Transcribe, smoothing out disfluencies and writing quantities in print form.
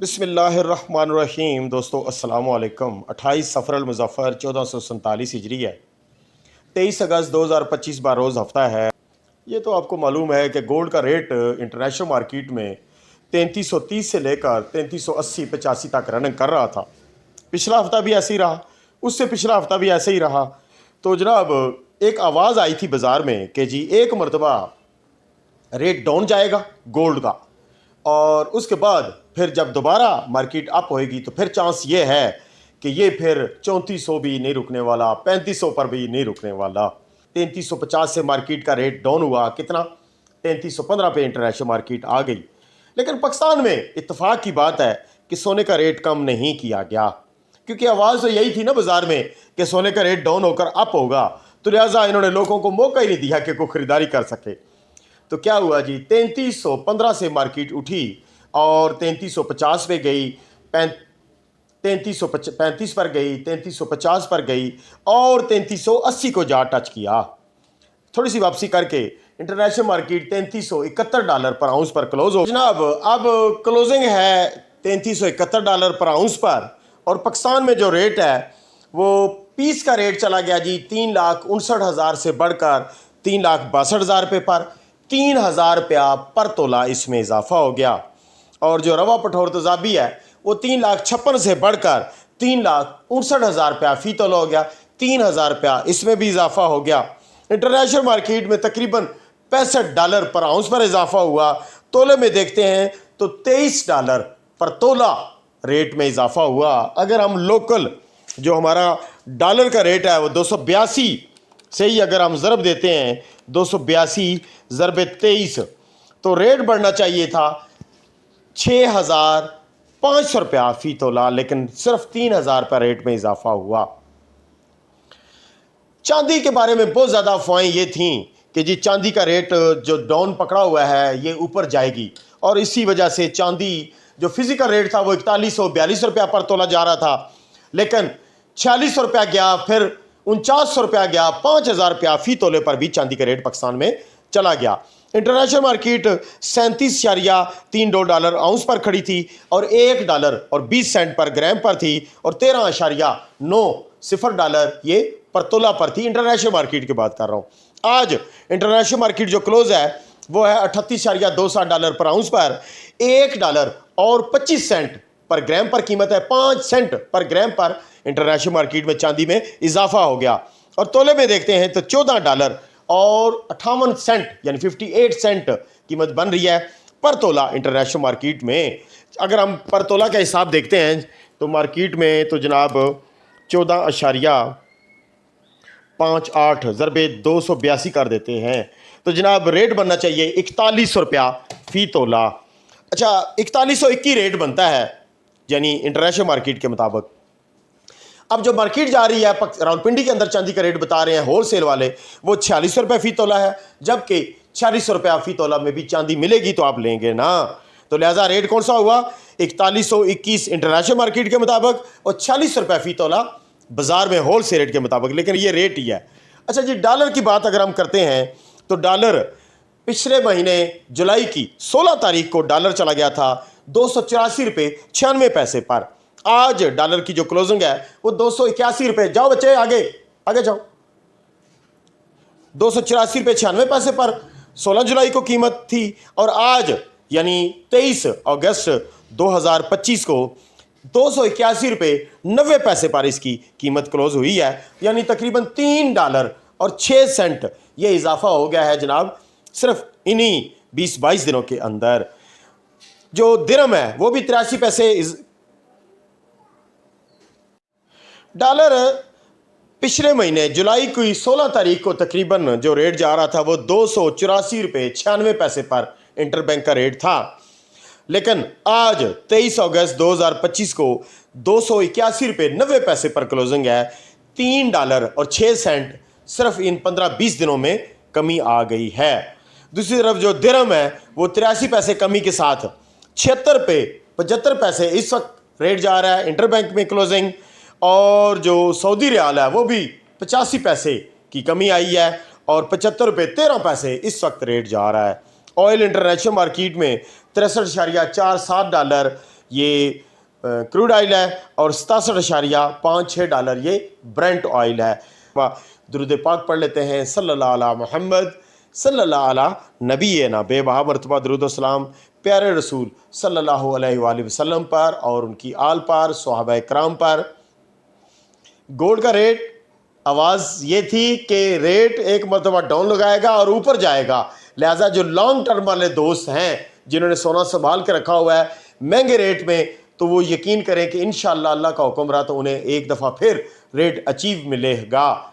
बिस्मिल्लाहिर्रहमानिर्रहीम। दोस्तों अस्सलाम वालेकुम। 28 सफ़र मुज़फ़्फ़र 1447 हिजरी है। 23 अगस्त 2025 रोज़ हफ्ता है। ये तो आपको मालूम है कि गोल्ड का रेट इंटरनेशनल मार्केट में 3330 से लेकर 3380-85 तक रनिंग कर रहा था। पिछला हफ्ता भी ऐसे ही रहा, उससे पिछला हफ्ता भी ऐसे ही रहा। तो जनाब एक आवाज़ आई थी बाज़ार में कि जी एक मरतबा रेट डाउन जाएगा गोल्ड का, और उसके बाद फिर जब दोबारा मार्केट अप होएगी तो फिर चांस ये है कि ये फिर 3400 भी नहीं रुकने वाला, 3500 पर भी नहीं रुकने वाला। 3350 से मार्केट का रेट डाउन हुआ, कितना 3315 पे इंटरनेशनल मार्केट आ गई। लेकिन पाकिस्तान में इत्तेफाक की बात है कि सोने का रेट कम नहीं किया गया, क्योंकि आवाज़ तो यही थी ना बाज़ार में कि सोने का रेट डाउन होकर अप होगा, तो लिहाजा इन्होंने लोगों को मौका ही नहीं दिया कि कोई ख़रीदारी कर सके। तो क्या हुआ जी, 3315 से मार्केट उठी और 3350 पे गई, 3335 पर गई, 3350 पर गई और 3380 को जा टच किया। थोड़ी सी वापसी करके इंटरनेशनल मार्केट $3371 पर आउंस पर क्लोज हो जनाब। अब क्लोजिंग है $3371 पर आउंस पर, और पाकिस्तान में जो रेट है वो पीस का रेट चला गया जी 3,59,000 से बढ़कर 3,62,000 रुपये पर। 3,000 रुपया पर तोला इसमें इजाफा हो गया। और जो रवा पठौर तजाबी है वो 3,56,000 से बढ़कर 3,59,000 रुपया फ़ी तोला हो गया। 3,000 रुपया इसमें भी इजाफा हो गया। इंटरनेशनल मार्केट में तकरीबन $65 पर आउंस पर इजाफा हुआ। तोले में देखते हैं तो $23 पर तोला रेट में इजाफा हुआ। अगर हम लोकल जो हमारा डॉलर का रेट है वो 282 से ही अगर हम ज़रब देते हैं 282 ज़रब 23, तो रेट बढ़ना चाहिए था 6,500 रुपया फ़ी तोला, लेकिन सिर्फ 3,000 रुपया रेट में इजाफा हुआ। चांदी के बारे में बहुत ज़्यादा अफवाहें ये थीं कि जी चांदी का रेट जो डाउन पकड़ा हुआ है ये ऊपर जाएगी, और इसी वजह से चांदी जो फिजिकल रेट था वो 4142 रुपया पर तोला जा रहा था, लेकिन 4600 रुपया गया, फिर 4900 रुपया गया, 5,000 रुपया फ़ी तोले पर भी चांदी का रेट पाकिस्तान में चला गया। इंटरनेशनल मार्केट $37.32 आउंस पर खड़ी थी और $1.20 पर ग्राम पर थी, और $13.90 ये पर तोला पर थी। इंटरनेशनल मार्केट की बात कर रहा हूँ। आज इंटरनेशनल मार्केट जो क्लोज है वो है $38.27 पर आउंस पर। $1.25 पर ग्राम पर कीमत है। 5 सेंट पर ग्राम पर इंटरनेशनल मार्केट में चांदी में इजाफा हो गया। और तोले में देखते हैं तो $14.58 यानी 58 सेंट कीमत बन रही है पर तोला इंटरनेशनल मार्केट में। अगर हम पर तोला का हिसाब देखते हैं तो मार्केट में तो जनाब 14.58 ज़रबे 282 कर देते हैं, तो जनाब रेट बनना चाहिए 4100 रुपया फ़ी तोला। अच्छा, 4121 रेट बनता है यानी इंटरनेशनल मार्केट के मुताबिक। अब जो मार्केट जा रही है रावलपिंडी के अंदर चांदी का रेट बता रहे हैं होल सेल वाले, वो 4600 रुपये फ़ी तोला है, जबकि 4600 रुपया फ़ी तोला में भी चांदी मिलेगी तो आप लेंगे ना। तो लिहाजा रेट कौन सा हुआ, 4121 इंटरनेशनल मार्केट के मुताबिक और 4600 रुपया फ़ी तोला बाज़ार में होल सेल रेट के मुताबिक, लेकिन ये रेट ही है। अच्छा जी, डॉलर की बात अगर हम करते हैं तो डॉलर पिछले महीने जुलाई की 16 तारीख को डॉलर चला गया था 284 रुपये 96 पैसे पर। आज डॉलर की जो क्लोजिंग है वो 281 रुपये, जाओ बच्चे आगे आगे जाओ, 284 रुपये 96 पैसे पर 16 जुलाई को कीमत थी, और आज यानी 23 अगस्त 2025 को 281 रुपये 90 पैसे पर इसकी कीमत क्लोज हुई है, यानी तकरीबन $3.06 ये इजाफा हो गया है जनाब सिर्फ इन्हीं 20-22 दिनों के अंदर। जो दिरहम है वो भी 83 पैसे। डॉलर पिछले महीने जुलाई की 16 तारीख को तकरीबन जो रेट जा रहा था वो 284 रुपये 96 पैसे पर इंटरबैंक का रेट था, लेकिन आज 23 अगस्त 2025 को 281 रुपये 90 पैसे पर क्लोजिंग है। $3.06 सिर्फ इन 15-20 दिनों में कमी आ गई है। दूसरी तरफ जो दिरहम है वो 83 पैसे कमी के साथ 76 रुपये 75 पैसे इस वक्त रेट जा रहा है इंटरबैंक में क्लोजिंग, और जो सऊदी रियाल है वो भी 85 पैसे की कमी आई है और 75 रुपये 13 पैसे इस वक्त रेट जा रहा है। ऑयल इंटरनेशनल मार्केट में $63.47 ये क्रूड ऑयल है और 67.56 डॉलर ये ब्रेंट ऑयल है। दुरूद पाक पढ़ लेते हैं। सल्लल्लाहु अला मुहम्मद सल्लल्लाहु अला नबीना, बेबहा मरतबा दुरूद सलाम प्यारे रसूल सल्लल्लाहु अलैहि वसल्लम पर और उनकी आल पर, सहाबा कराम पर। गोल्ड का रेट, आवाज़ ये थी कि रेट एक मरतबा डाउन लगाएगा और ऊपर जाएगा, लिहाजा जो लॉन्ग टर्म वाले दोस्त हैं जिन्होंने सोना संभाल के रखा हुआ है महंगे रेट में, तो वो यकीन करें कि इंशाअल्लाह अल्लाह का हुक्म रहा तो उन्हें एक दफ़ा फिर रेट अचीव मिलेगा।